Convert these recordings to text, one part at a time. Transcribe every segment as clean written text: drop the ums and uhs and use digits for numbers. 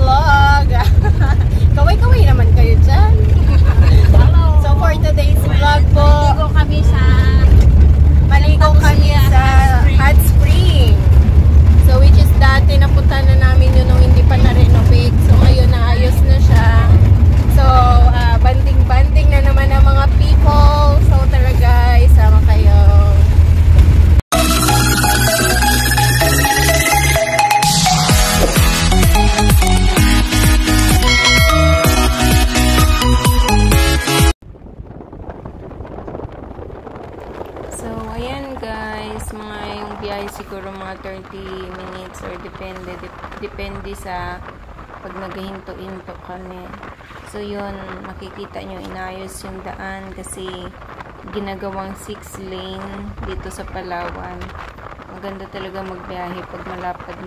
vlog. Kaway-kaway naman kayo dyan. So for today's vlog po, maligo kami sa hot spring. So which is dati napunta na namin yun nung hindi pa na-renovate. So ngayon naayos na siya. So banding-banding na naman ang mga people. So tara guys, sama kayo. Siguro mga 30 minutes or depende sa pag naghihinto-hinto kami. So yun, makikita nyo inayos yung daan kasi ginagawang 6 lane dito sa Palawan. Maganda talaga magbiyahe pag malapad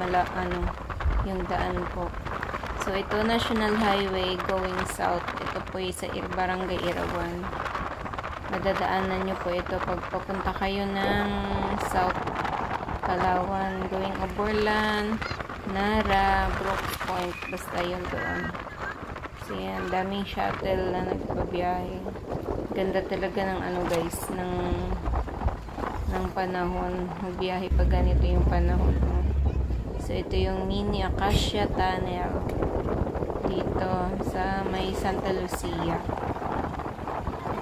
yung daan po. So ito National Highway going south. Ito po sa Barangay Irawan. Madadaanan nyo po ito pag papunta kayo ng South Palawan, going Oborlan, Nara, Brooks Point, basta yun doon. So yan, daming shuttle na nagbabiyahe. Ganda talaga ng guys, ng panahon. Magbiyahe pag ganito yung panahon. So ito yung mini Acacia Tunnel dito sa may Santa Lucia.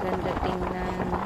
Ganda tingnan.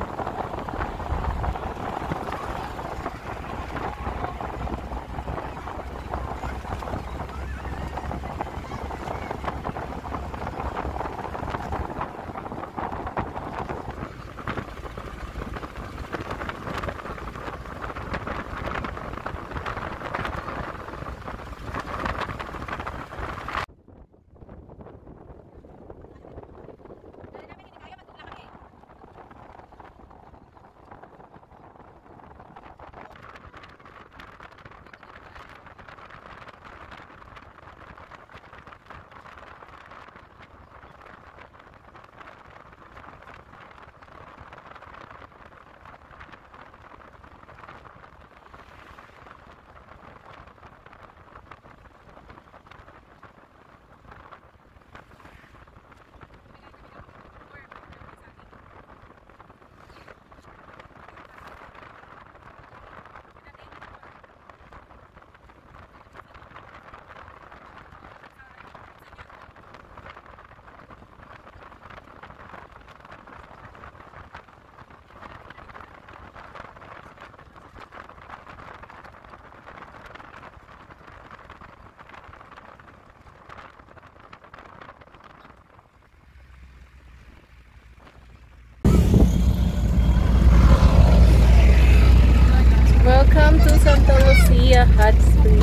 Welcome to Santa Lucia Hot Spring.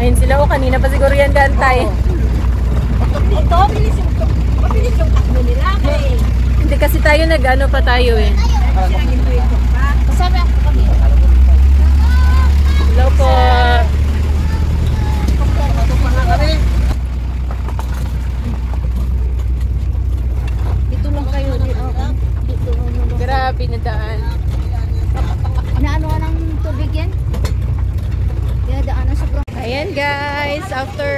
Ayun sila o, kanina pa siguro yan gantay. Ito, mabilis yung takbo nila. Hindi kasi tayo nag-ano pa tayo eh. Kasama ako kami. Hello po. Dito lang kayo. Grabe na daan. Inaano ka ng tubig yan? Daan na sa bro. Ayan guys, after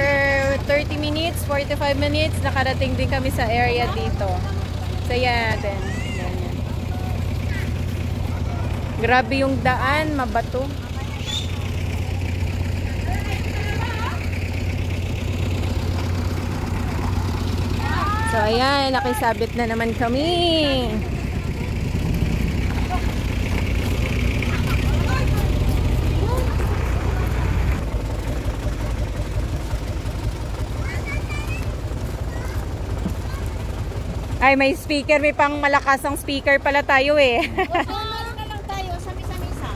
30 minutes, 45 minutes, nakarating din kami sa area dito. So yan natin. Yan. Grabe yung daan, mabato. So ayan, nakisabit na naman kami. Ay, may speaker. May pang malakasang speaker pala tayo eh. Meron na lang tayo sa misa-misa.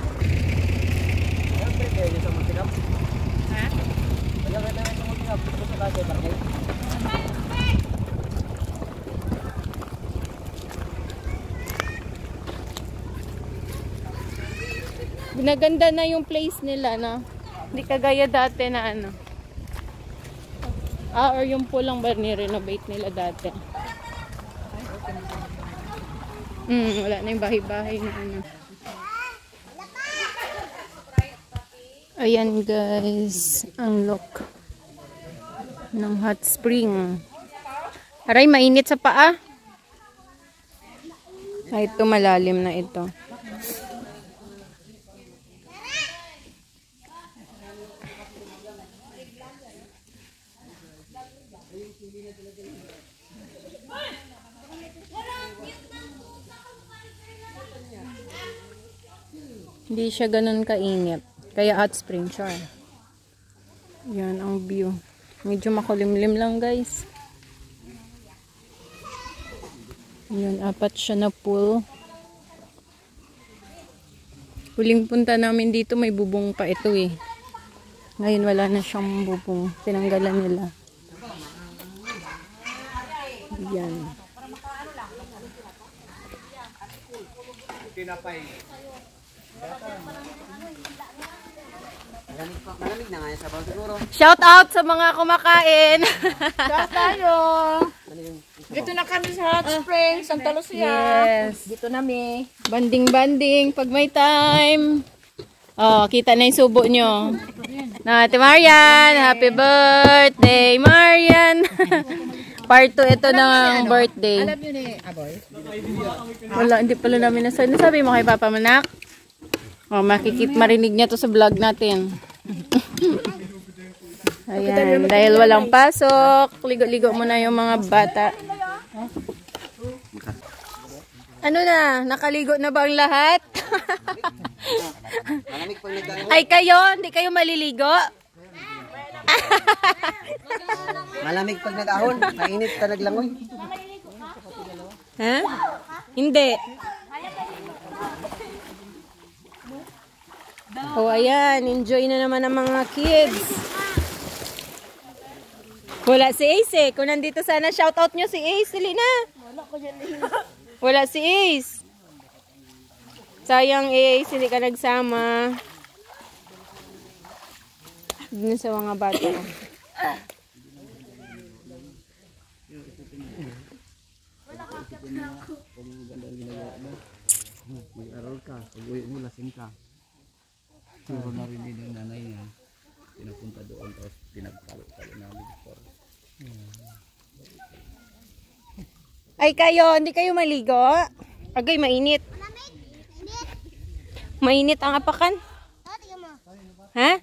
Ginaganda na yung place nila, no? Hindi kagaya dati na ano. Or yung pulang ba ni-renovate nila dati? Wala na yung bahay-bahay na ano. Ayan guys, ang look ng hot spring. Aray, mainit sa paa. Ay, ito malalim na ito. Hindi siya ganun kainit. Kaya hot spring siya. Yan ang view. Medyo makulimlim lang guys. Yan, 4 siya na pool. Huling punta namin dito may bubong pa ito eh. Ngayon wala na siyang bubong. Tinanggalan nila. Yan. Malamig na nga yung sabaw siguro. Shout out sa mga kumakain. Shout tayo. Dito na kami sa Hot Springs, Santa Lucia. Yes. Dito na mi. Banding-banding pag may time. Oh, kita na yung subo nyo. Na, Ate Marian, happy birthday, Marian. Part 2 ito ng birthday. Alam nyo ni Aboy? Wala, hindi pala namin nasabi. Nasabi mo kay Papa Manak? Oh, marinig niya to sa vlog natin. Ayan, dahil walang pasok, ligo-ligo muna yung mga bata. Ano na? Nakaligo na ba ang lahat? Malamig pag nagdahon. Ay kayo, hindi kayo maliligo? Malamig pag nagdahon. Mainit ka naglangoy. Ha? Hindi. Oh, ayan. Enjoy na naman ang mga kids. Wala si Ace eh. Kung nandito sana, shoutout nyo si Ace. Selena. Wala si Ace. Sayang Ace, hindi ka nagsama. Dun sa mga bata. Mag-aral ka. Pag-uwi mo, lasing ka. Siguro na rin din yung nanay niya. Pinapunta doon tapos pinagpalo-palo namin before. Ay kayo, hindi kayo maligo? Agay, mainit. Mainit ang apakan? Ha?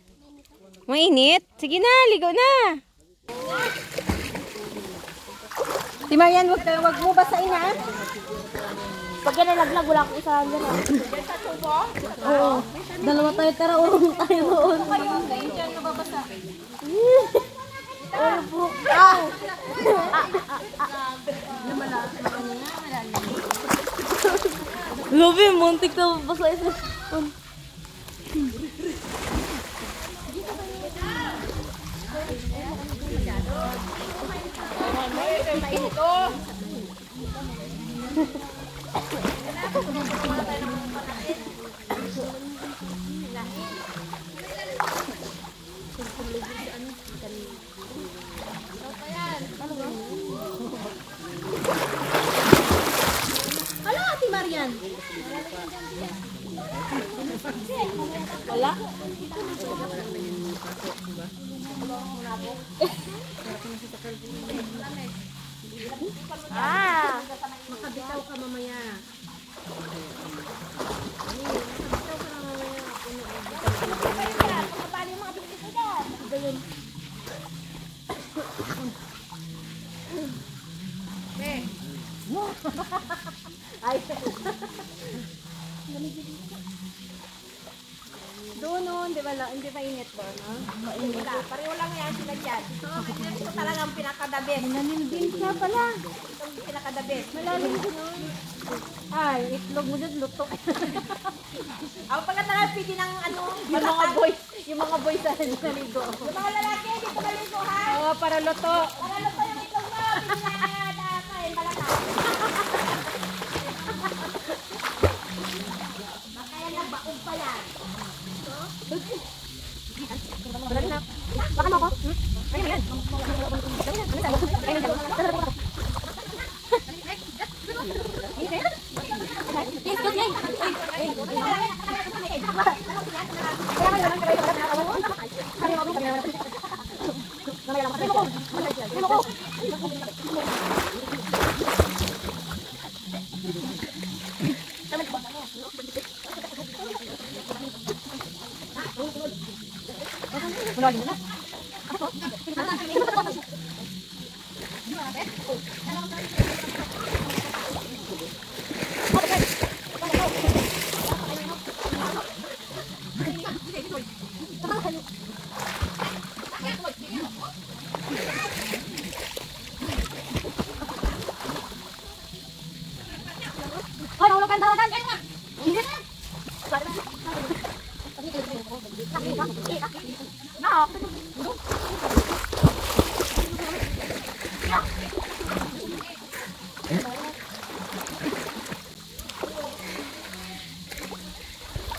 Mainit? Sige na, ligo na. Si Marian, wag mo basain ha? Pag yan nalaglag, wala akong isa lang yan. Oo. Dalawa tayo, tara, urong tayo doon. Diyan ka babasa. Grabe, muntik na basa isa. Hala, Ate Marian. Wala. Ah, makabitaw ka mamaya. Doon, di ba? Hindi pa init doon, no? Mainit. Pareho lang yan sila dyan. Ito talagang pinakadabit. Malalim din siya pala. Itong pinakadabit. Malalim din. Ay, itlog mo dyan, luto. Ako pagka talagang pwede ng ano, yung mga boys sa naligo. Yung mga lalaki, dito maligo ha? Oo, para luto. Para luto yung itlog mo. Pwede na kain malaka. Baka yan ang baog pa yan. Baka mo ako? Ayun, yan. Ayun,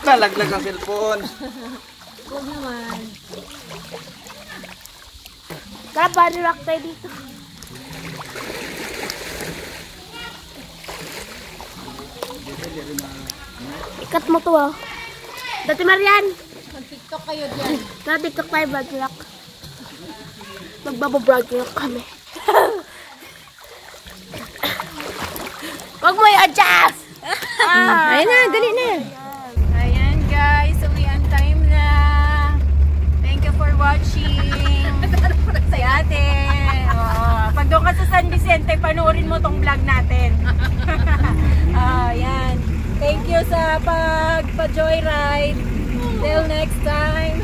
Nalaglag ang cellphone. Huwag naman. Kaparilak tayo dito. Ikat mo to ah. Dati Marian. Mag-tiktok kayo dyan. Nag-tiktok tayo, Badlock. Magbababraglock kami. Huwag mo i-adjust! Ayun na, dali na. Ayan guys, uwian time na. Thank you for watching. Si ate. Pag doon ka sa San Vicente, panoorin mo tong vlog natin. Ayan. Thank you sa pagpa-joyride. Till next time.